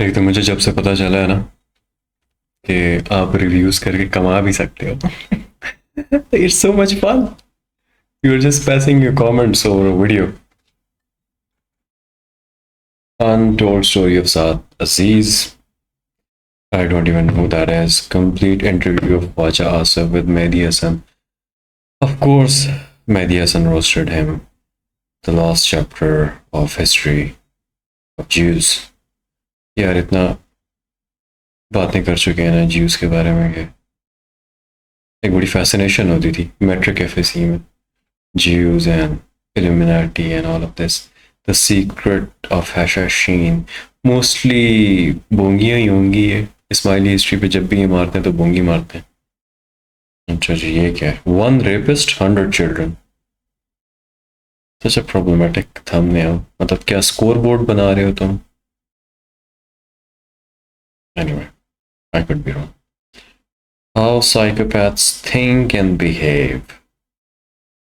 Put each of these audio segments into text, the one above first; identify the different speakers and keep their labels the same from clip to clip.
Speaker 1: एक तो मुझे जब से पता चला है ना कि आप रिव्यूज करके कमा भी सकते हो, it's so much fun. You are just passing your comments over a video. Untold story of Saad Aziz. I don't even know who that is. Complete interview of Waja Asif with Mehdi Hassan. Of course, Mehdi Hassan roasted him. The last chapter of history of Jews. यार इतना बातें कर चुके हैं ना juice के बारे में कि एक बड़ी फैसिनेशन होती थी मेट्रिक एफएसी में. Jews and Illuminati and all of this. The secret of Hashashin. Mostly बोंगियाँ ही होंगी है. स्माइली हिस्ट्री पे जब भी ये मारते हैं तो बोंगी मारते हैं. अच्छा जी, ये क्या है? One rapist, 100 children. Such a problematic thumbnail. मतलब क्या स्कोर बोर्ड बना रहे हो तुम? Anyway, I could be wrong. How psychopaths think and behave.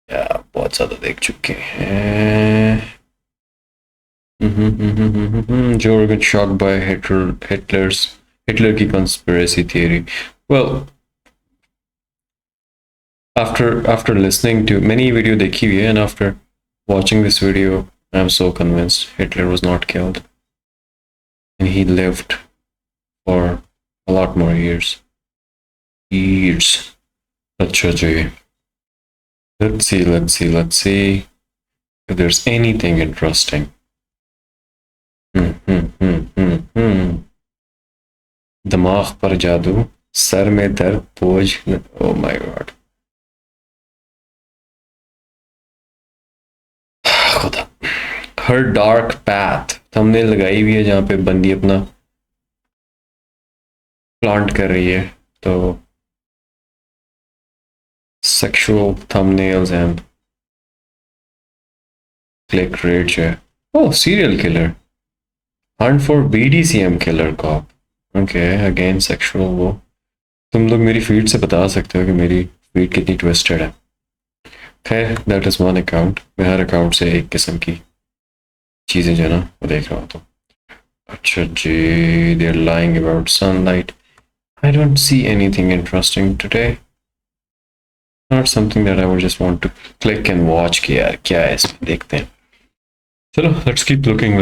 Speaker 1: Yeah, बहुत ज़्यादा देख चुके हैं. Jorgen shocked by Hitler की conspiracy theory. Well, after listening to many video देखी हुई है, and after watching this video, I'm so convinced Hitler was not killed, and he lived for a lot more years. अच्छा जी. Let's see if there's anything interesting. दिमाग पर जादू, sir में दर्द, बोझ. Oh my god. खुदा. Her dark path. thumbnail लगाई हुई है जहाँ पे बंदी अपना प्लांट कर रही है. तो sexual thumbnails and click rate जो है. Oh, serial killer. Hunt for BDCM killer cop. Okay, again sexual वो. तुम लोग मेरी फीड से बता सकते हो कि मेरी फीड कितनी ट्विस्टेड है. खैर, दैट इज वन अकाउंट. मैं हर अकाउंट से एक किस्म की चीज़ें जो है ना वो देख रहा हूँ. अच्छा जी, they are lying about sunlight. I don't see anything interesting today. Not something that I would just want to click and watch कि यार क्या है इसमें, देखते हैं. चलो, let's keep looking.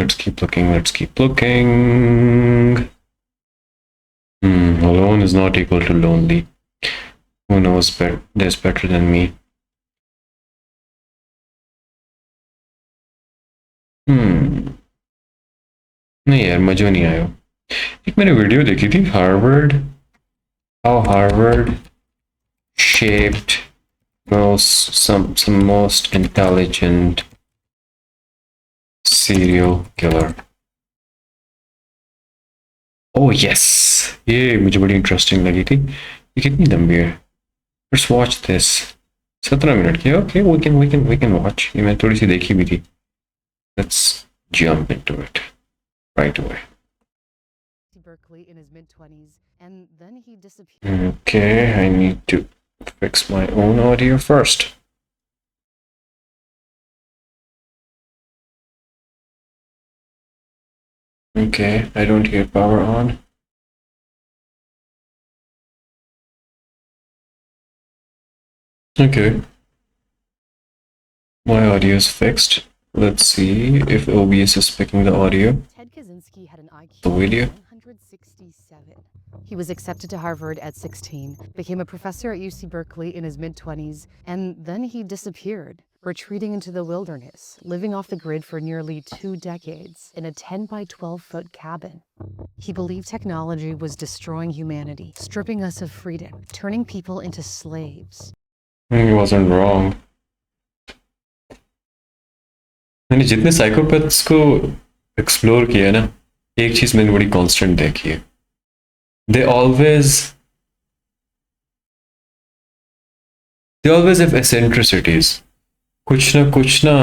Speaker 1: Alone is not equal to lonely. Who knows this better than me? नहीं यार, मजा नहीं आया. एक मैंने वीडियो देखी थी, how Harvard shaped some most intelligent serial killer. Oh yes, ये मुझे बड़ी इंटरेस्टिंग लगी थी. ये कितनी लंबी है? Let's watch this. 17 मिनट की. Okay, we can watch. ये मैं थोड़ी सी देखी भी थी. Let's jump into it right away.
Speaker 2: Berkeley in his mid-20s, and then he disappeared.
Speaker 1: Okay, I need to fix my own audio first. Okay, I don't hear power on. Okay. My audio is fixed. Let's see if OBS is picking the audio.
Speaker 2: Ted Kaczynski had an IQ
Speaker 1: The video.
Speaker 2: of 167. He was accepted to Harvard at 16, became a professor at UC Berkeley in his mid-20s, and then he disappeared, retreating into the wilderness, living off the grid for nearly 2 decades in a 10 by 12-foot cabin. He believed technology was destroying humanity, stripping us of freedom, turning people into slaves.
Speaker 1: He wasn't wrong. मैंने जितने psychopaths को explore किया है ना, एक चीज मैंने बड़ी कांस्टेंट देखी है. They always have eccentricities. कुछ ना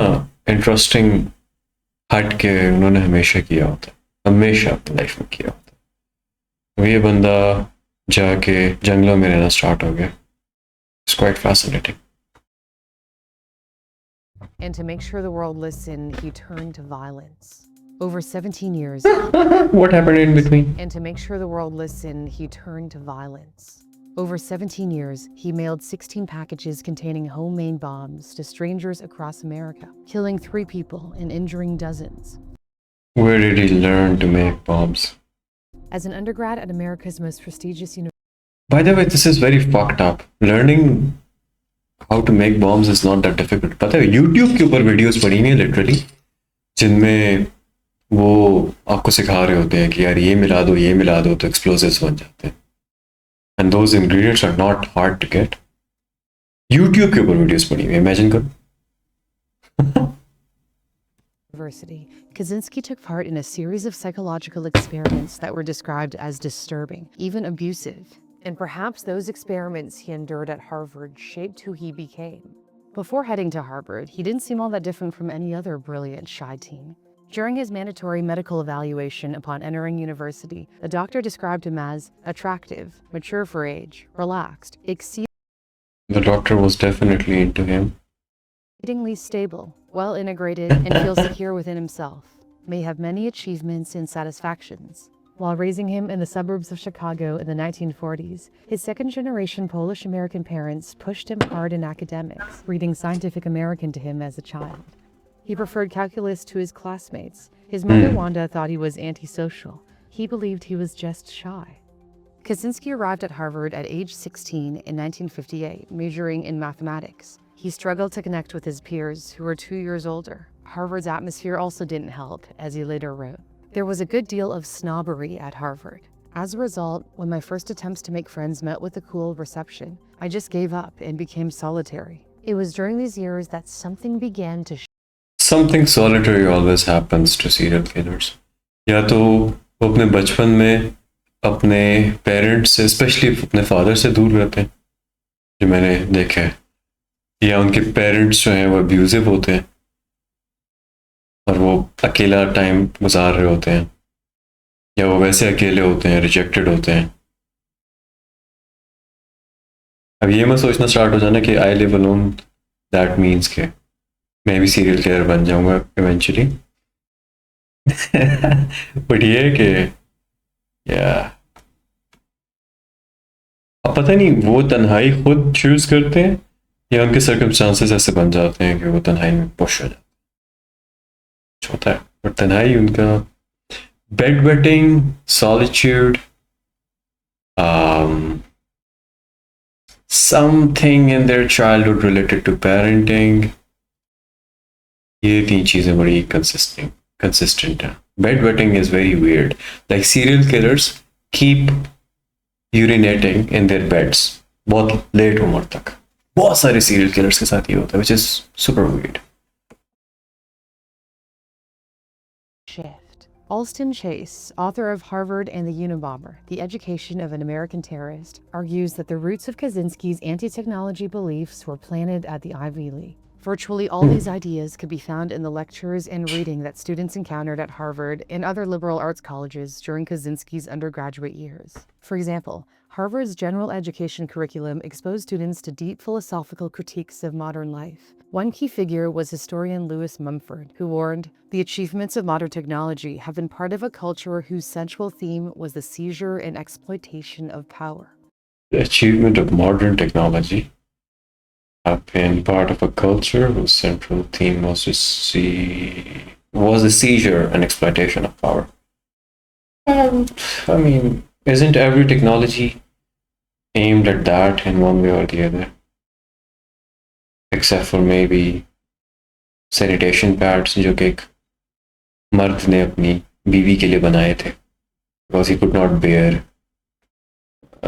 Speaker 1: इंटरेस्टिंग हट के उन्होंने हमेशा किया होता है, हमेशा अपनी लाइफ में किया होता है. ये बंदा जाके जंगलों में रहना स्टार्ट हो गया. It's quite fascinating.
Speaker 2: And to make sure the world listened, he turned to violence. Over 17 years,
Speaker 1: What happened in between?
Speaker 2: and to make sure the world listened, he turned to violence. Over 17 years, he mailed 16 packages containing homemade bombs to strangers across America, killing 3 people and injuring dozens.
Speaker 1: Where did he learn to make bombs?
Speaker 2: As an undergrad at America's most prestigious university,
Speaker 1: By the way, this is very fucked up. Learning how to make bombs is not that difficult. पता है YouTube के ऊपर videos पड़ी हुई हैं literally जिनमें वो आपको सिखा रहे होते हैं कि यार ये मिला दो तो एक्सप्लोसिव्स बन जाते हैं. And those ingredients are not hard to get. YouTube के ऊपर वीडियोस पड़ी हुई हैं, इमेजिन करो.
Speaker 2: Kaczynski took part in a series of psychological experiments that were described as disturbing, even abusive. And perhaps those experiments he endured at Harvard shaped who he became. Before heading to Harvard, he didn't seem all that different from any other brilliant shy teen. During his mandatory medical evaluation upon entering university, the doctor described him as attractive, mature for age, relaxed,
Speaker 1: The doctor was definitely into him.
Speaker 2: exceedingly stable, well integrated, and feels secure within himself. May have many achievements and satisfactions. While raising him in the suburbs of Chicago in the 1940s, his second-generation Polish-American parents pushed him hard in academics, reading Scientific American to him as a child. He preferred calculus to his classmates. His mother, Wanda, thought he was antisocial. He believed he was just shy. Kaczynski arrived at Harvard at age 16 in 1958, majoring in mathematics. He struggled to connect with his peers, who were 2 years older. Harvard's atmosphere also didn't help, as he later wrote. There was a good deal of snobbery at Harvard. As a result, when my first attempts to make friends met with a cool reception, I just gave up and became solitary. It was during these years that something began to
Speaker 1: Something solitary always happens to serial killers. या तो वो अपने बचपन में अपने parents से, specially अपने father से दूर रहते हैं, जो मैंने देखा है, या उनके पेरेंट्स जो हैं वो अब्यूजिव होते हैं और वो अकेला टाइम गुजार रहे होते हैं, या वो वैसे अकेले होते हैं, रिजेक्टेड होते हैं. अब ये मत सोचना स्टार्ट हो जाना कि I live alone, that means के मैं भी सीरियल किलर बन जाऊंगा इवेंचुअली. बट ये है कि या अब पता नहीं वो तन्हाई खुद चूज करते हैं या उनके सर्कमस्टांसेस ऐसे बन जाते हैं कि वो तन्हाई में पुश हो जाते हैं. होता है, बट तन्हाई उनका bed wetting, solitude, something in their childhood related to parenting, ये 3 चीजें बड़ी consistent हैं. Bedwetting is very weird. Like serial killers keep urinating in their beds बहुत late उम्र तक. बहुत सारे serial killers के साथ ये होता है, which is super weird.
Speaker 2: shift. Alston Chase, author of Harvard and the Unabomber, The Education of an American Terrorist, argues that the roots of Kaczynski's anti-technology beliefs were planted at the Ivy League. Virtually all these ideas could be found in the lectures and reading that students encountered at Harvard and other liberal arts colleges during Kaczynski's undergraduate years. For example, Harvard's general education curriculum exposed students to deep philosophical critiques of modern life. One key figure was historian Lewis Mumford, who warned, "The achievements of modern technology have been part of a culture whose central theme was the seizure and exploitation of power."
Speaker 1: The achievement of modern technology have been part of a culture whose central theme was the seizure and exploitation of power. I mean, isn't every technology aimed at that in one way or the other? Except for maybe sanitation pads जो कि एक मर्द ने अपनी बीवी के लिए बनाए थे because he could not bear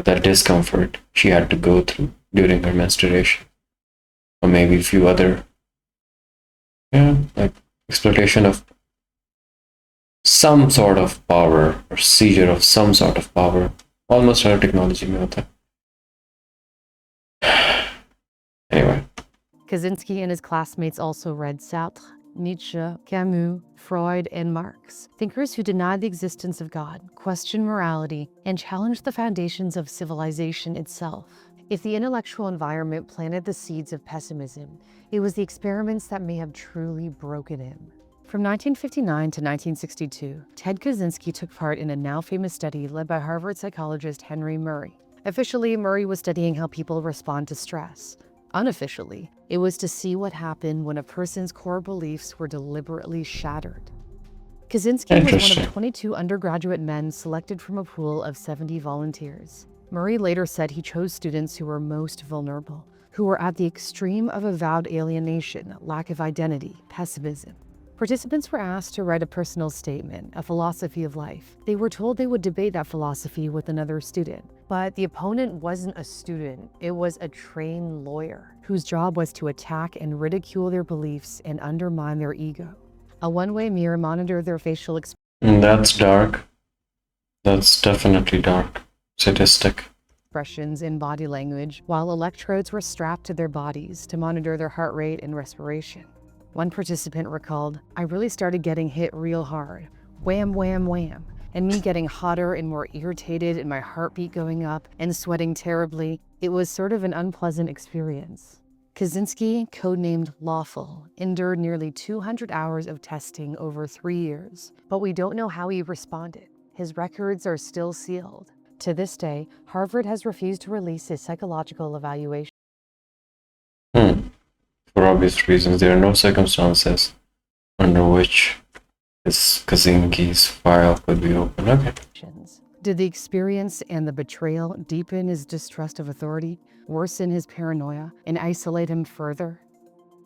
Speaker 1: that discomfort she had to go through during her menstruation, or maybe a few other like exploitation of some sort of power or seizure of some sort of power. Almost her technology में होता है. Anyway.
Speaker 2: Kaczynski and his classmates also read Sartre, Nietzsche, Camus, Freud, and Marx, thinkers who denied the existence of God, questioned morality, and challenged the foundations of civilization itself. If the intellectual environment planted the seeds of pessimism, it was the experiments that may have truly broken him. From 1959 to 1962, Ted Kaczynski took part in a now famous study led by Harvard psychologist Henry Murray. Officially, Murray was studying how people respond to stress. Unofficially, it was to see what happened when a person's core beliefs were deliberately shattered. Kaczynski was one of 22 undergraduate men selected from a pool of 70 volunteers. Murray later said he chose students who were most vulnerable, who were at the extreme of avowed alienation, lack of identity, pessimism. Participants were asked to write a personal statement, a philosophy of life. They were told they would debate that philosophy with another student. But the opponent wasn't a student, it was a trained lawyer, whose job was to attack and ridicule their beliefs and undermine their ego. A one-way mirror monitored their facial
Speaker 1: That's dark. That's definitely dark. Sadistic.
Speaker 2: expressions and body language, while electrodes were strapped to their bodies to monitor their heart rate and respiration. One participant recalled, "I really started getting hit real hard. Wham, wham, wham. And me getting hotter and more irritated and my heartbeat going up and sweating terribly. It was sort of an unpleasant experience." Kaczynski, codenamed Lawful, endured nearly 200 hours of testing over 3 years, but we don't know how he responded. His records are still sealed. To this day, Harvard has refused to release his psychological evaluation.
Speaker 1: For obvious reasons, there are no circumstances under which this Kaczynski's file could be open. Okay.
Speaker 2: Did the experience and the betrayal deepen his distrust of authority, worsen his paranoia, and isolate him further?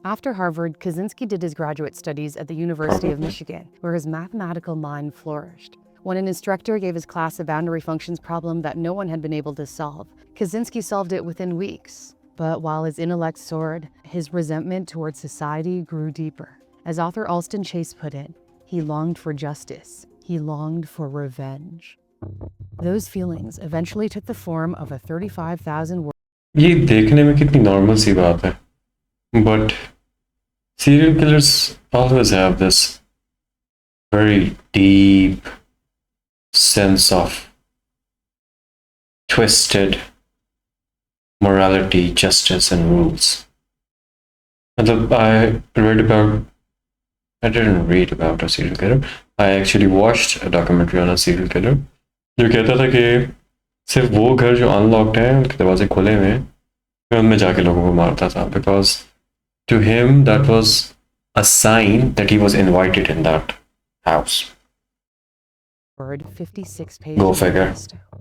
Speaker 2: After Harvard, Kaczynski did his graduate studies at the University of Michigan, where his mathematical mind flourished. When an instructor gave his class a boundary functions problem that no one had been able to solve, Kaczynski solved it within weeks. But while his intellect soared, his resentment towards society grew deeper. As author Alston Chase put it, he longed for justice. He longed for revenge. Those feelings eventually took the form of a 35,000 word.
Speaker 1: ये देखने में कितनी normal सी बात है, but serial killers always have this very deep sense of twisted morality, justice, and rules. I didn't read about a serial killer. I actually watched a documentary on a serial killer जो कहता था कि सिर्फ वो घर जो unlocked हैं, उनके दरवाजे खुले हुए हैं, उनमें जाके लोगों को मारता था, because to him that was a sign that he was invited in that house.
Speaker 2: 56 pages.
Speaker 1: Go figure.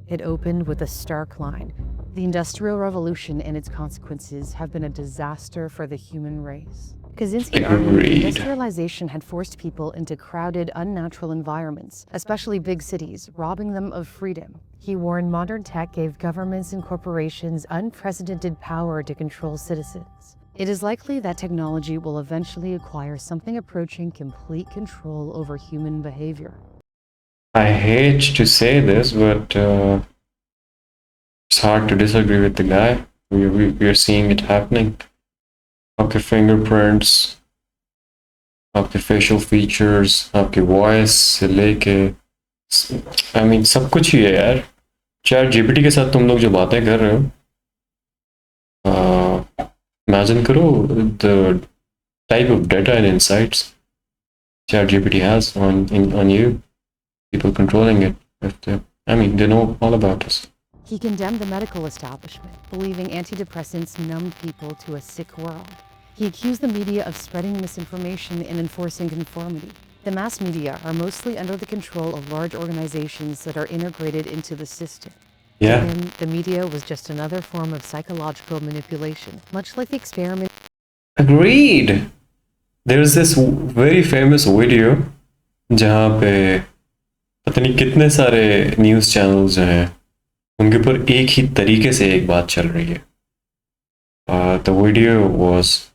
Speaker 2: It opened with a stark line. The Industrial Revolution and its consequences have been a disaster for the human race. Kaczynski argued industrialization had forced people into crowded, unnatural environments, especially big cities, robbing them of freedom. He warned modern tech gave governments and corporations unprecedented power to control citizens. It is likely that technology will eventually acquire something approaching complete control over human behavior.
Speaker 1: I hate to say this, but it's hard to disagree with the guy. We are seeing it happening. आपके fingerprints, आपके facial features, आपके voice से लेके, I mean सब कुछ ही है यार. Chat GPT के साथ तुम लोग जो बातें कर रहे हो, imagine करो the type of data and insights chat GPT has on you. People controlling it. They know all about us.
Speaker 2: He condemned the medical establishment, believing antidepressants numb people to a sick world. He accused the media of spreading misinformation and enforcing conformity. The mass media are mostly under the control of large organizations that are integrated into the system.
Speaker 1: Yeah.
Speaker 2: To him, the media was just another form of psychological manipulation, much like the experiment.
Speaker 1: Agreed. There's this very famous video जहाँ पे पता नहीं कितने सारे news channels हैं, उनके ऊपर एक ही तरीके से एक बात चल रही है. The video was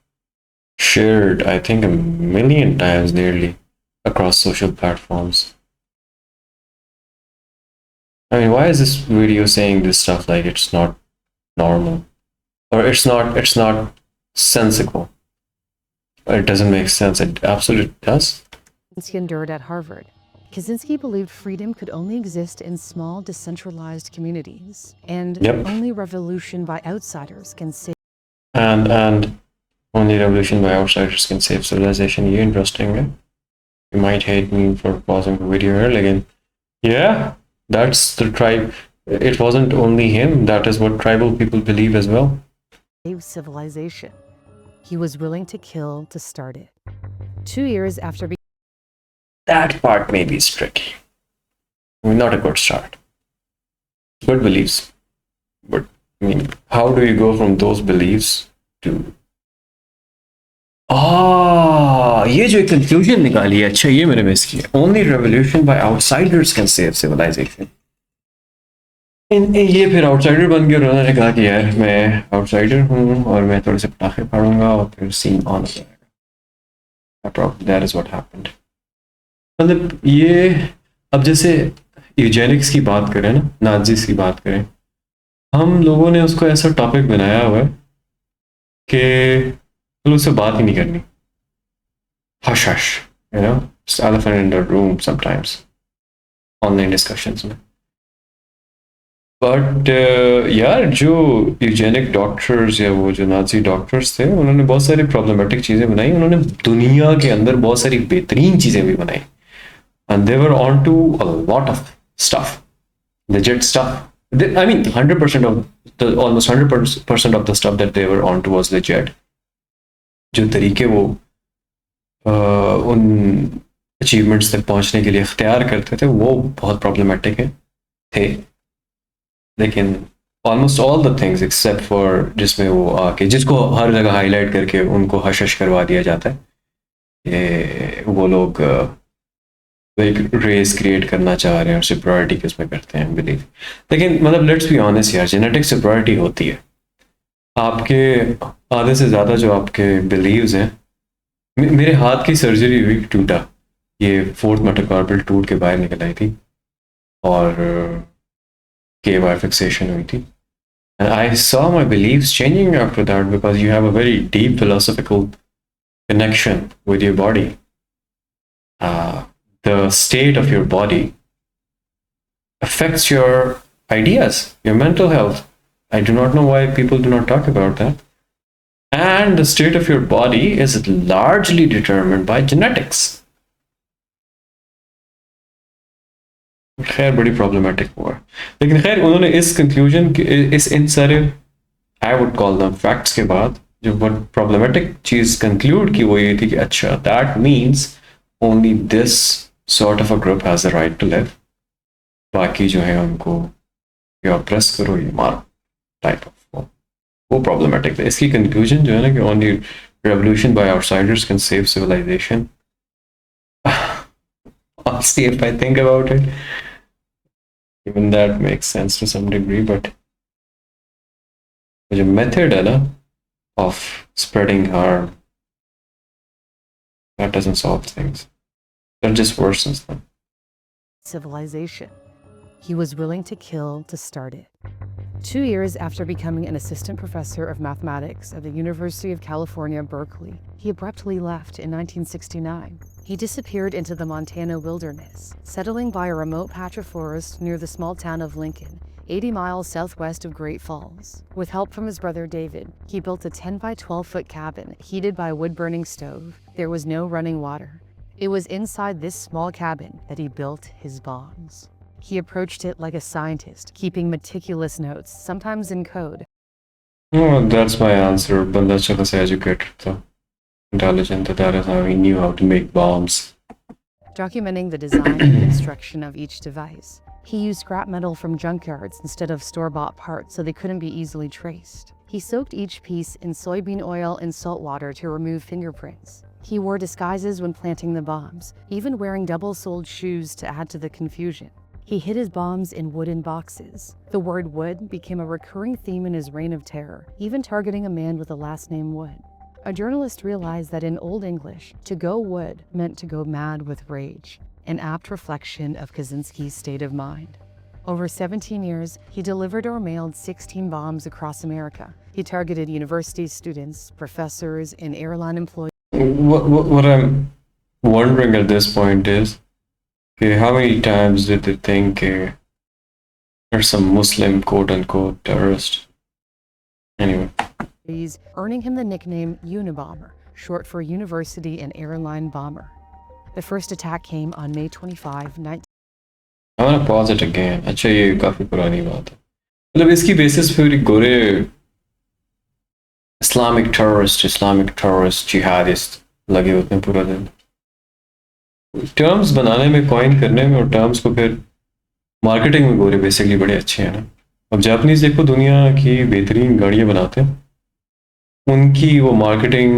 Speaker 1: shared, I think, 1,000,000 times nearly across social platforms. I mean, why is this video saying this stuff like it's not normal, or it's not sensical? It doesn't make sense. It absolutely does.
Speaker 2: Kaczynski endured at Harvard. Kaczynski believed freedom could only exist in small, decentralized communities, and only revolution by outsiders can save.
Speaker 1: And only revolution by outsiders can save civilization. Yeah, interesting, right? You might hate me for pausing the video here, again. Yeah, that's the tribe. It wasn't only him. That is what tribal people believe as well.
Speaker 2: Civilization. He was willing to kill to start it. 2 years after
Speaker 1: That part maybe is tricky. I mean, not a good start. Good beliefs. But, I mean, how do you go from those beliefs to... ये जो एक conclusion निकाली है, अच्छा ये मैंने miss किया. Only revolution by outsiders can save civilization. ये फिर आउटसाइडर बन गया और उन्होंने कहा कि यार मैं आउटसाइडर हूँ और मैं थोड़े से पटाखे फाड़ूंगा और फिर सीन ऑन हो जाएगा. That is what happened. मतलब ये अब जैसे यूजेनिक्स की बात करें ना, नाजीज की बात करें, हम लोगों ने उसको ऐसा टॉपिक बनाया हुआ है कि उससे बात ही नहीं करनी. Hush hush, you know, just elephant in the room sometimes, online discussions में. बट यार जो यूजेनिक डॉक्टर्स या वो जो नाजी डॉक्टर्स थे, उन्होंने बहुत सारी प्रॉब्लमेटिक चीज़ें बनाई. उन्होंने दुनिया के अंदर बहुत सारी बेहतरीन चीज़ें भी बनाई. And they were onto a lot of stuff, legit stuff. I mean, 100% of the, almost 100% of the stuff that they were on to was legit. जो तरीके वो उन अचीवमेंट्स तक पहुंचने के लिए इख्तियार करते थे, वो बहुत प्रॉब्लमेटिक थे. लेकिन almost all the things except for जिसमें वो आके जिसको हर जगह हाईलाइट करके उनको हश करवा दिया जाता है, ये वो लोग एक रेस क्रिएट करना चाह रहे हैं और सुपरियॉरिटी किसमें करते हैं बिलीव. लेकिन मतलब लेट्स बी ऑनेस्ट यार, जेनेटिक सुपरियॉरिटी होती है. आपके आधे से ज़्यादा जो आपके बिलीव्स हैं, मेरे हाथ की सर्जरी हुई, टूटा, ये 4th मेटाकार्पल टूट के बाहर निकल आई थी और KY fixation हुई थी. And I saw my beliefs changing after that because you have a very deep philosophical connection with your body. The state of your body affects your ideas, your mental health. I do not know why people do not talk about that. And the state of your body is largely determined by genetics. खैर बड़ी problematic हुआ. लेकिन खैर उन्होंने इस conclusion इस इन सारे I would call them facts के बाद जो प्रॉब्लमेटिक चीज़ कंक्लूड की वो ये थी कि अच्छा that means only this sort of a group has the right to live, बाकी जो है उनको या प्रेस करो या मारो टाइप ऑफ वो प्रॉब्लमेटिक था. इसकी कंक्लूजन जो है ना कि only revolution by outsiders can save civilisation. I'll see if I think about it. Even that makes sense to some degree, but the method of spreading harm, that doesn't solve things. That just worsens them.
Speaker 2: civilization. He was willing to kill to start it. 2 years after becoming an assistant professor of mathematics at the University of California, Berkeley, he abruptly left in 1969. He disappeared into the Montana wilderness, settling by a remote patch of forest near the small town of Lincoln, 80 miles southwest of Great Falls. With help from his brother David, he built a 10 by 12-foot cabin heated by a wood-burning stove. There was no running water. It was inside this small cabin that he built his bombs. He approached it like a scientist, keeping meticulous notes, sometimes in code.
Speaker 1: Oh, that's my answer. Banda अच्छा खासा educated था, intelligent. That is how he knew how to make bombs.
Speaker 2: Documenting the design and construction of each device. He used scrap metal from junkyards instead of store-bought parts so they couldn't be easily traced. He soaked each piece in soybean oil and salt water to remove fingerprints. He wore disguises when planting the bombs, even wearing double-soled shoes to add to the confusion. He hid his bombs in wooden boxes. The word wood became a recurring theme in his reign of terror, even targeting a man with the last name Wood. A journalist realized that in Old English, to go wood meant to go mad with rage, an apt reflection of Kaczynski's state of mind. Over 17 years, he delivered or mailed 16 bombs across America. He targeted university students, professors, and airline employees.
Speaker 1: What I'm wondering at this point is, okay, how many times did they think there's some Muslim quote-unquote terrorist? Anyway.
Speaker 2: Earning him the nickname Unabomber, short for University and Airline Bomber. The first attack came on May 25, 19...
Speaker 1: I want to pause it again. अच्छा ये काफी पुरानी बात है. मतलब इसकी basis पे गोरे Islamic terrorist, jihadist लगे होते हैं पूरा दिन. टर्म्स बनाने में, कॉइन करने में, और टर्म्स को फिर मार्केटिंग में गोरे बेसिकली बड़े अच्छे हैं ना. अब जापानीज देखो दुनिया की बेहतरीन गाड़ियां बनाते हैं, उनकी वो मार्केटिंग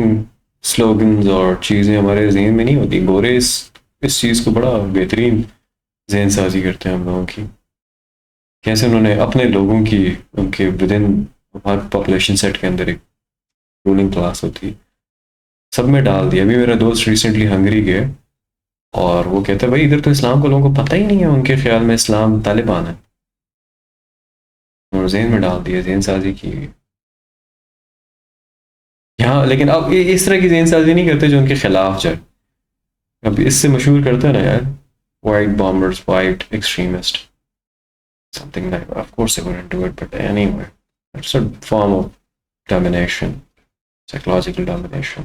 Speaker 1: स्लोगन्स और चीज़ें हमारे जहन में नहीं होती. गोरे इस चीज़ को बड़ा बेहतरीन जहन साजी करते हैं हम लोगों की. कैसे उन्होंने अपने लोगों की, उनके with in her population set के अंदर एक रूलिंग क्लास होती है, सब में डाल दिया. अभी मेरा दोस्त रिसेंटली हंगरी गए और वो कहते हैं भाई इधर तो इस्लाम को लोगों को पता ही नहीं है, उनके ख्याल में इस्लाम तालिबान है, और जहन में डाल दिया, जहन साजी की. यहाँ लेकिन अब इस तरह की जहन साजी नहीं करते जो उनके खिलाफ जाए. अब इससे मशहूर करते हैं ना यार, white bombers, white extremist, something like, of course they wouldn't do it, but anyway, it's a form of domination, psychological domination,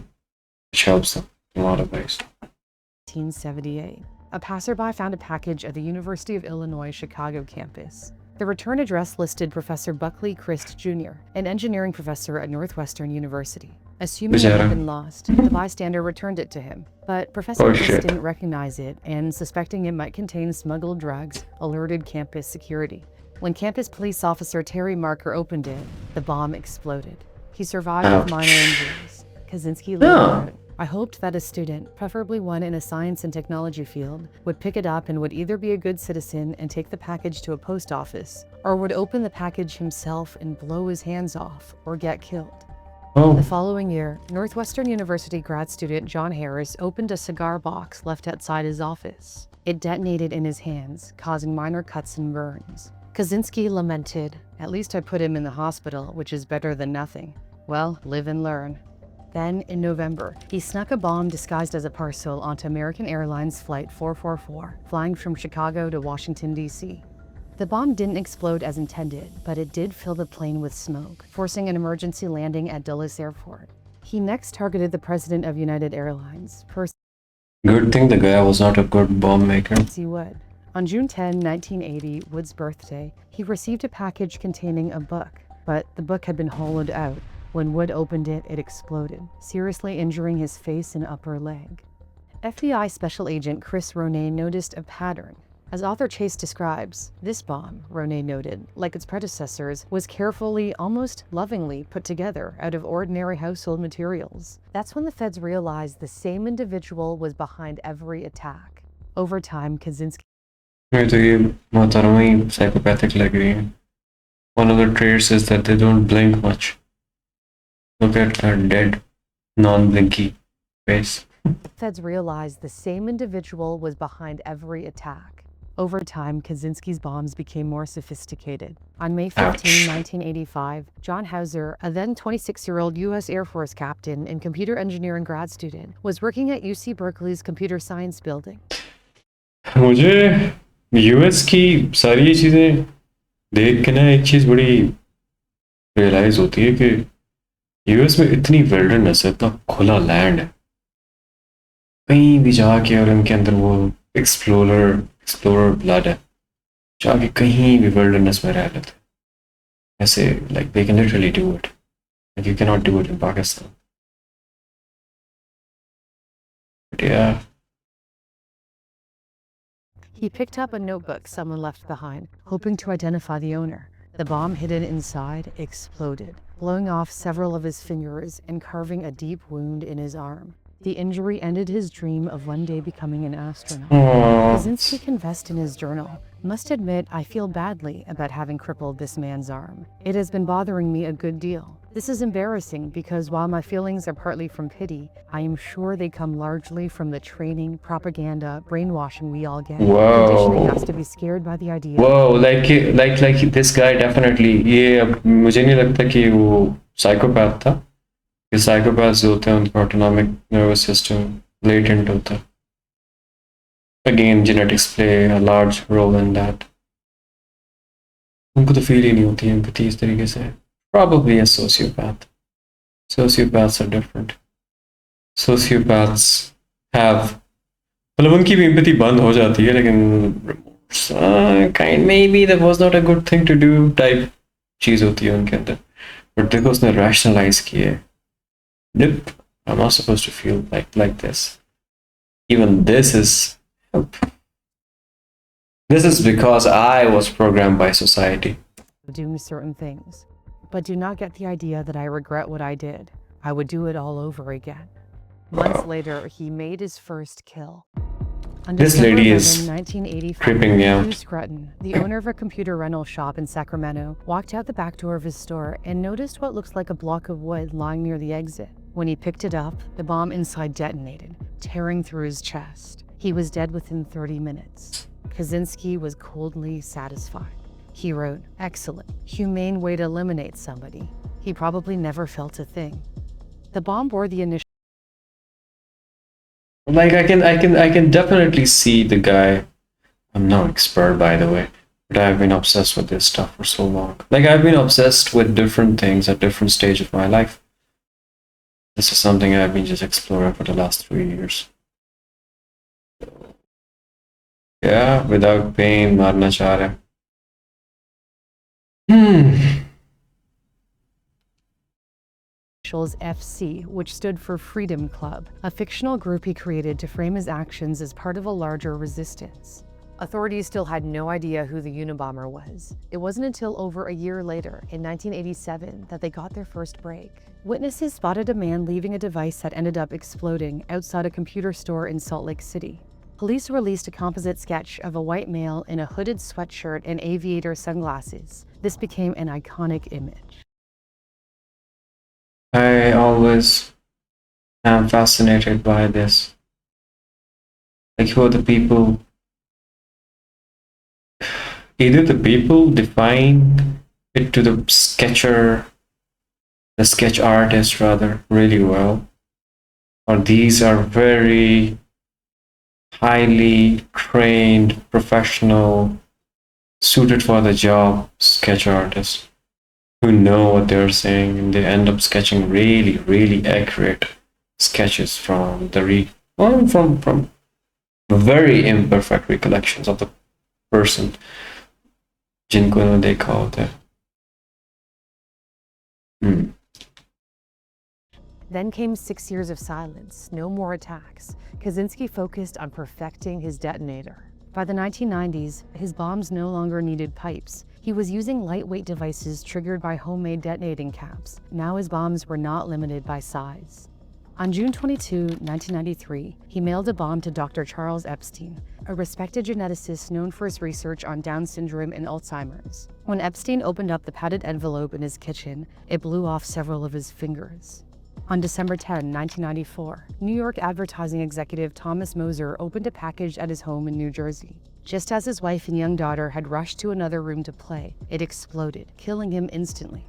Speaker 1: which helps them in a lot of ways.
Speaker 2: 1978, a passerby found a package at the University of Illinois Chicago campus. The return address listed Professor Buckley Christ Jr., an engineering professor at Northwestern University. Assuming it had been lost, the bystander returned it to him. But Professor Christ didn't recognize it, and suspecting it might contain smuggled drugs, alerted campus security. When campus police officer Terry Marker opened it, the bomb exploded. He survived with minor injuries. Kaczynski later wrote, I hoped that a student, preferably one in a science and technology field, would pick it up and would either be a good citizen and take the package to a post office, or would open the package himself and blow his hands off, or get killed. The following year, Northwestern University grad student John Harris opened a cigar box left outside his office. It detonated in his hands, causing minor cuts and burns. Kaczynski lamented, at least I put him in the hospital, which is better than nothing. Well, live and learn. Then, in November, he snuck a bomb disguised as a parcel onto American Airlines Flight 444, flying from Chicago to Washington, D.C. The bomb didn't explode as intended, but it did fill the plane with smoke, forcing an emergency landing at Dulles Airport. He next targeted the president of United Airlines,
Speaker 1: Good thing the guy was not a good bomb maker.
Speaker 2: Percy Wood. On June 10, 1980, Wood's birthday, he received a package containing a book, but the book had been hollowed out. When Wood opened it, it exploded, seriously injuring his face and upper leg. FBI Special Agent Chris Ronay noticed a pattern. As author Chase describes, this bomb, Ronay noted, like its predecessors, was carefully, almost lovingly put together out of ordinary household materials. That's when the feds realized the same individual was behind every attack. Over time, Kaczynski...
Speaker 1: psychopathic लग रही है. One of the traits is that they don't blink much. Look at her dead, non-blinky face.
Speaker 2: Feds realized the same individual was behind every attack. Over time, Kaczynski's bombs became more sophisticated. On May 15, 1985, John Hauser, a then 26-year-old U.S. Air Force captain and computer engineering grad student, was working at UC Berkeley's computer science building.
Speaker 1: मुझे US की सारी चीज़ें देख के ना एक चीज़ बड़ी realise होती है कि यूएस में इतनी विल्डरनेस है, इतना खुला लैंड है, कहीं भी जाके, और इनके अंदर वो एक्सप्लोरर ब्लड है, जाके कहीं भी विल्डरनेस में रह लेते ऐसे. Like they can literally do it, like you can not do it in Pakistan. But या
Speaker 2: He picked up a notebook someone left behind, hoping to identify the owner. The bomb hidden inside exploded, blowing off several of his fingers and carving a deep wound in his arm. The injury ended his dream of one day becoming an astronaut. Kaczynski confessed in his journal, "Must admit I feel badly about having crippled this man's arm. It has been bothering me a good deal. This is embarrassing because while my feelings are partly from pity, I am sure they come largely from the training, propaganda, brainwashing we all get. Conditioning us to be scared by the idea."
Speaker 1: Whoa, like this guy definitely. ये अब मुझे नहीं लगता कि वो psychopath था. ये psychopaths जो होते हैं उनका autonomic nervous system latent होता है. Again, genetics play a large role in that. उनको तो feel ही नहीं होती empathy इस तरीके से. Probably a sociopath. Sociopaths are different. Sociopaths have मतलब उनकी भी empathy बंद हो जाती है, लेकिन kind maybe that was not a good thing to do type चीज होती है उनके अंदर. But देखो उसने rationalize किए. Nope, I'm not supposed to feel like this. Even this is because I was programmed by society.
Speaker 2: Doing certain things, but do not get the idea that I regret what I did. I would do it all over again. Months later, he made his first kill. On
Speaker 1: This
Speaker 2: December
Speaker 1: lady
Speaker 2: 11,
Speaker 1: is
Speaker 2: 1985,
Speaker 1: creeping me out.
Speaker 2: Hugh Scruton, the owner of a computer rental shop in Sacramento, walked out the back door of his store and noticed what looks like a block of wood lying near the exit. When he picked it up, the bomb inside detonated, tearing through his chest. He was dead within 30 minutes. Kaczynski was coldly satisfied. He wrote, "Excellent, humane way to eliminate somebody. He probably never felt a thing." The bomb bore the initial.
Speaker 1: Like I can definitely see the guy. I'm no expert, by the way, but I've been obsessed with this stuff for so long. Like I've been obsessed with different things at different stage of my life. This is something I've been just exploring for the last 3 years. Yeah, without pain, marna cha raha hai.
Speaker 2: FC, which stood for Freedom Club, a fictional group he created to frame his actions as part of a larger resistance. Authorities still had no idea who the Unabomber was. It wasn't until over a year later, in 1987, that they got their first break. Witnesses spotted a man leaving a device that ended up exploding outside a computer store in Salt Lake City. Police released a composite sketch of a white male in a hooded sweatshirt and aviator sunglasses. This became an iconic image.
Speaker 1: I always am fascinated by this. Like who are the people? Either the people define it to the sketch artist rather, really well, or these are very highly trained, professional, suited for the job sketch artists who know what they're saying, and they end up sketching really, really accurate sketches from from very imperfect recollections of the person जिनको इन्होंने देखा होता है.
Speaker 2: Then came 6 years of silence, no more attacks. Kaczynski focused on perfecting his detonator. By the 1990s, his bombs no longer needed pipes. He was using lightweight devices triggered by homemade detonating caps. Now his bombs were not limited by size. On June 22, 1993, he mailed a bomb to Dr. Charles Epstein, a respected geneticist known for his research on Down syndrome and Alzheimer's. When Epstein opened up the padded envelope in his kitchen, it blew off several of his fingers. On December 10, 1994, New York advertising executive Thomas Moser opened a package at his home in New Jersey. Just as his wife and young daughter had rushed to another room to play, it exploded, killing him instantly.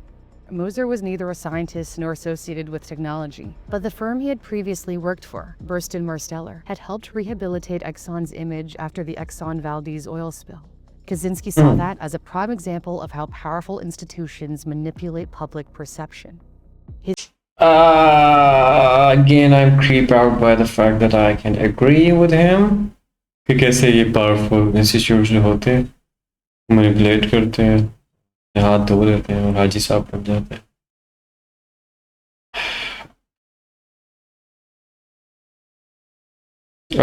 Speaker 2: Moser was neither a scientist nor associated with technology, but the firm he had previously worked for, Burstyn Marsteller, had helped rehabilitate Exxon's image after the Exxon Valdez oil spill. Kaczynski saw that as a prime example of how powerful institutions manipulate public perception.
Speaker 1: Again, I'm creeped out by the fact that I can agree with him. कि कैसे ये powerful institutions होते हैं, manipulate करते हैं, हाथ धो देते हैं और हाजी साहब बन जाते हैं.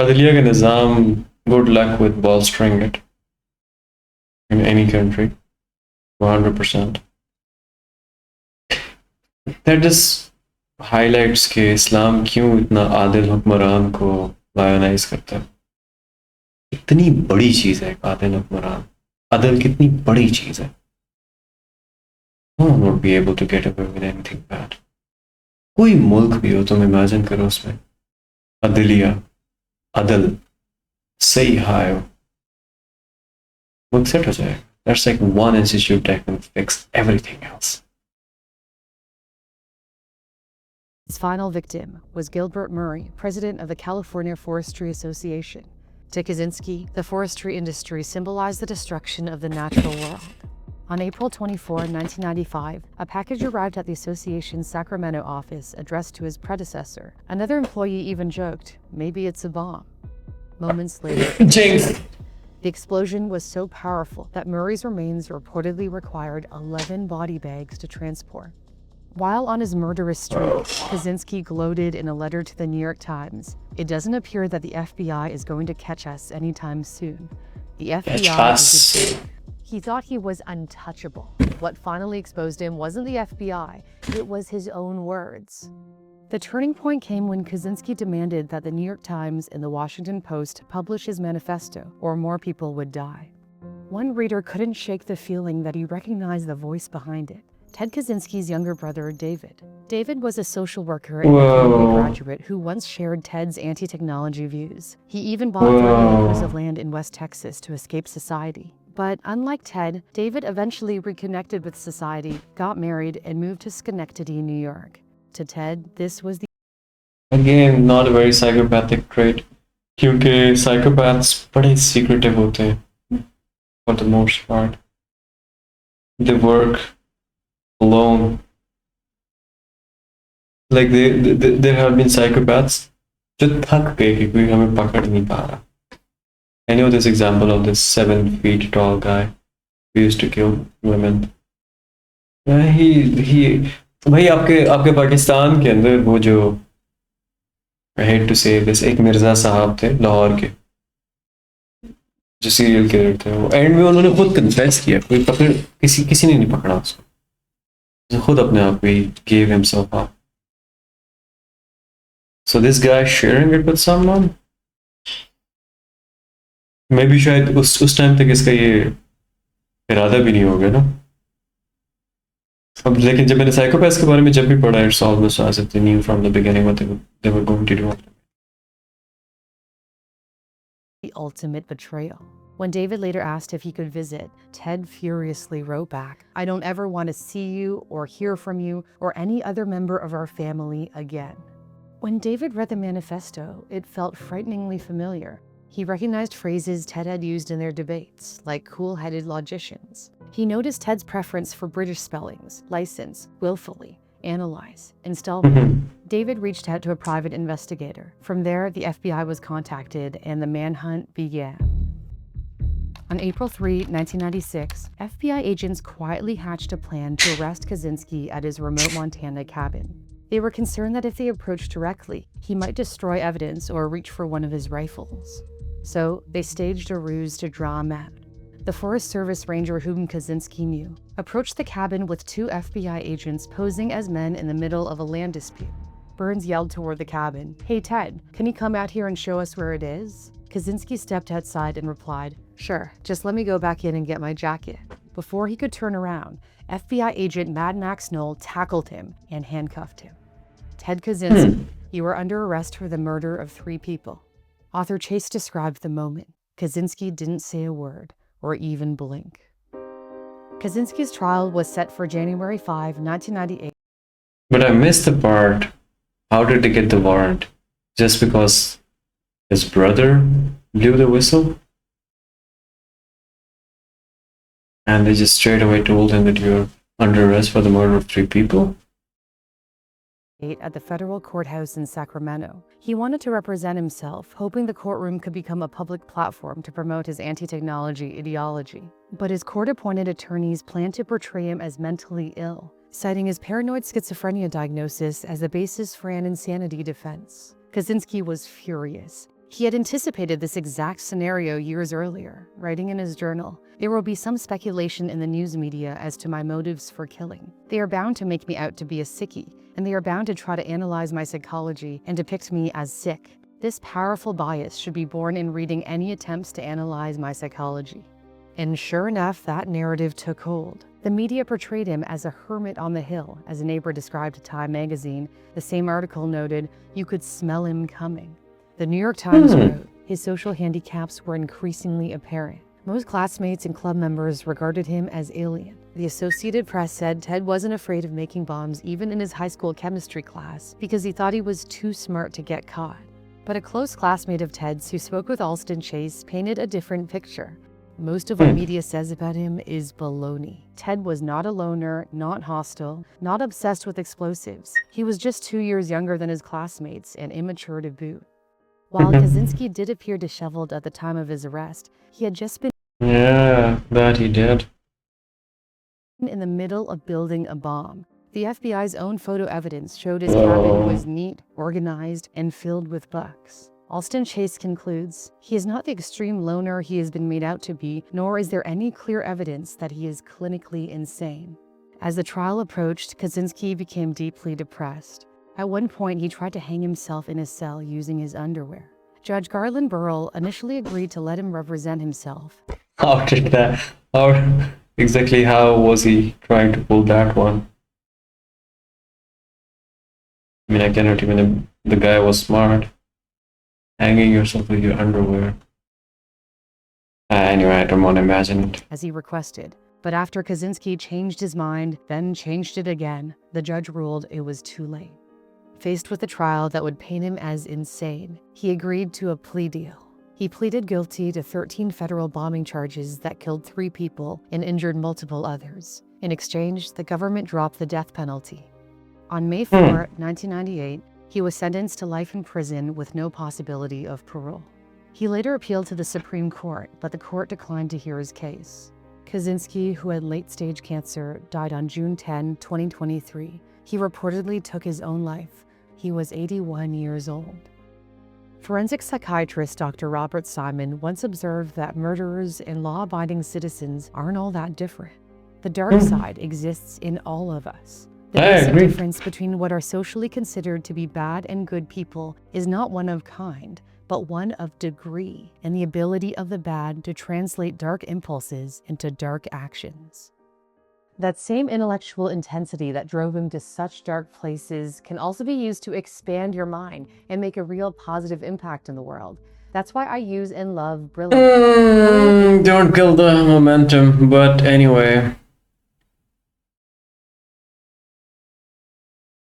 Speaker 1: अदलिया का निज़ाम, good luck with bolstering it in any country, 100%. That just highlights कि इस्लाम क्यों इतना आदिल हुक्मरान को लायनाइज करता है. इतनी बड़ी चीज है एक आदिल हुक्मरान. आदिल कितनी बड़ी चीज है. No one would be able to get away with anything bad. कोई मुल्क भी हो, तुम इमेजिन करो उसमें अदलिया, अदल सही हाय हो, मुल्क सेट हो जाएगा. That's like one institute that can fix everything else.
Speaker 2: His final victim was Gilbert Murray, president of the California Forestry Association. To Kaczynski, the forestry industry symbolized the destruction of the natural world. On April 24, 1995, a package arrived at the association's Sacramento office addressed to his predecessor. Another employee even joked, "Maybe it's a bomb." Moments later,
Speaker 1: Jinx.
Speaker 2: the explosion was so powerful that Murray's remains reportedly required 11 body bags to transport. While on his murderous streak, Kaczynski gloated in a letter to the New York Times, "It doesn't appear that the FBI is going to catch us anytime soon. The FBI is a joke." He thought he was untouchable. What finally exposed him wasn't the FBI, it was his own words. The turning point came when Kaczynski demanded that the New York Times and the Washington Post publish his manifesto, or more people would die. One reader couldn't shake the feeling that he recognized the voice behind it. Ted Kaczynski's younger brother, David. David was a social worker and a Columbia graduate who once shared Ted's anti-technology views. He even bought 30 acres of land in West Texas to escape society. But unlike Ted, David eventually reconnected with society, got married, and moved to Schenectady, New York. To Ted, this was the
Speaker 1: Again, not a very psychopathic trait. क्योंकि psychopaths बड़े secretive होते हैं for the most part. They work alone. Like there have been psychopaths जो थक गए कि कोई हमें पकड़ नहीं पा रहा. I know this example of this 7 feet tall guy who used to kill women. He भाई आपके पाकिस्तान के अंदर वो जो I hate to say this एक मिर्जा साहब थे लाहौर के जो सीरियल किलर थे वो एंड में उन्होंने खुद कन्फेस किया कोई पकड़ किसी ने नहीं पकड़ा उसको खुद अपने आप पे gave himself up. So this guy sharing it with someone maybe शायद उस टाइम तक इसका ये इरादा भी नहीं हो गया ना. अब लेकिन जब मैंने साइकोपैथ्स के बारे में जब भी पढ़ा it's almost as if they knew from the beginning what they were going to do.
Speaker 2: The ultimate betrayal. When David later asked if he could visit, Ted furiously wrote back, "I don't ever want to see you or hear from you or any other member of our family again." When David read the manifesto, it felt frighteningly familiar. He recognized phrases Ted had used in their debates, like cool-headed logicians. He noticed Ted's preference for British spellings, license, willfully, analyze, installment. David reached out to a private investigator. From there, the FBI was contacted and the manhunt began. On April 3, 1996, FBI agents quietly hatched a plan to arrest Kaczynski at his remote Montana cabin. They were concerned that if they approached directly, he might destroy evidence or reach for one of his rifles. So they staged a ruse to draw him out. The Forest Service ranger whom Kaczynski knew approached the cabin with 2 FBI agents posing as men in the middle of a land dispute. Burns yelled toward the cabin, "Hey Ted, can you come out here and show us where it is?" Kaczynski stepped outside and replied, "Sure, just let me go back in and get my jacket." Before he could turn around, FBI agent Mad Max Knoll tackled him and handcuffed him. Ted Kaczynski, you were under arrest for the murder of 3 people. Author Chase described the moment. Kaczynski didn't say a word or even blink. Kaczynski's trial was set for January 5, 1998.
Speaker 1: But I missed the part. How did they get the warrant? Just because his brother blew the whistle? And they just straight away told him that you're under arrest for the murder of 3 people?
Speaker 2: At the federal courthouse in Sacramento. He wanted to represent himself, hoping the courtroom could become a public platform to promote his anti-technology ideology. But his court-appointed attorneys planned to portray him as mentally ill, citing his paranoid schizophrenia diagnosis as the basis for an insanity defense. Kaczynski was furious. He had anticipated this exact scenario years earlier, writing in his journal, "There will be some speculation in the news media as to my motives for killing. They are bound to make me out to be a sickie, and they are bound to try to analyze my psychology and depict me as sick. This powerful bias should be born in reading any attempts to analyze my psychology." And sure enough, that narrative took hold. The media portrayed him as a hermit on the hill, as a neighbor described to Time magazine. The same article noted, "You could smell him coming." The New York Times wrote, "His social handicaps were increasingly apparent. Most classmates and club members regarded him as alien." The Associated Press said Ted wasn't afraid of making bombs even in his high school chemistry class because he thought he was too smart to get caught. But a close classmate of Ted's who spoke with Alston Chase painted a different picture. Most of what media says about him is baloney. Ted was not a loner, not hostile, not obsessed with explosives. He was just 2 years younger than his classmates and immature to boot. While Kaczynski did appear disheveled at the time of his arrest, he had just been
Speaker 1: Yeah, that he did.
Speaker 2: in the middle of building a bomb. The FBI's own photo evidence showed his cabin was neat, organized, and filled with books. Alston Chase concludes, he is not the extreme loner he has been made out to be, nor is there any clear evidence that he is clinically insane. As the trial approached, Kaczynski became deeply depressed. At one point, he tried to hang himself in his cell using his underwear. Judge Garland Burrell initially agreed to let him represent himself.
Speaker 1: How did that? How was he trying to pull that one? I mean, I cannot even. The guy was smart. Hanging yourself with your underwear. Anyway, I don't want to imagine it.
Speaker 2: As he requested. But after Kaczynski changed his mind, then changed it again, the judge ruled it was too late. Faced with a trial that would paint him as insane, he agreed to a plea deal. He pleaded guilty to 13 federal bombing charges that killed 3 people and injured multiple others. In exchange, the government dropped the death penalty. On May 4, 1998, he was sentenced to life in prison with no possibility of parole. He later appealed to the Supreme Court, but the court declined to hear his case. Kaczynski, who had late-stage cancer, died on June 10, 2023. He reportedly took his own life. He was 81 years old. Forensic psychiatrist Dr. Robert Simon once observed that murderers and law-abiding citizens aren't all that different. The dark side exists in all of us. The basic difference between what are socially considered to be bad and good people is not one of kind, but one of degree, and the ability of the bad to translate dark impulses into dark actions. That same intellectual intensity that drove him to such dark places can also be used to expand your mind and make a real positive impact in the world. That's why I use and love brilliant.
Speaker 1: Don't kill the momentum, but anyway.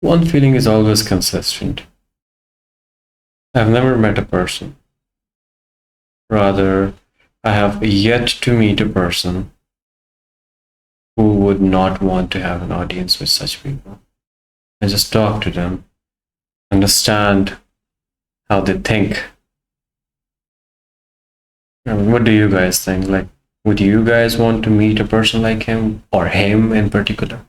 Speaker 1: One feeling is always consistent. I've never met a person. Rather, I have yet to meet a person who would not want to have an audience with such people. And just talk to them, understand how they think. I mean, what do you guys think? Like, would you guys want to meet a person like him, or him in particular?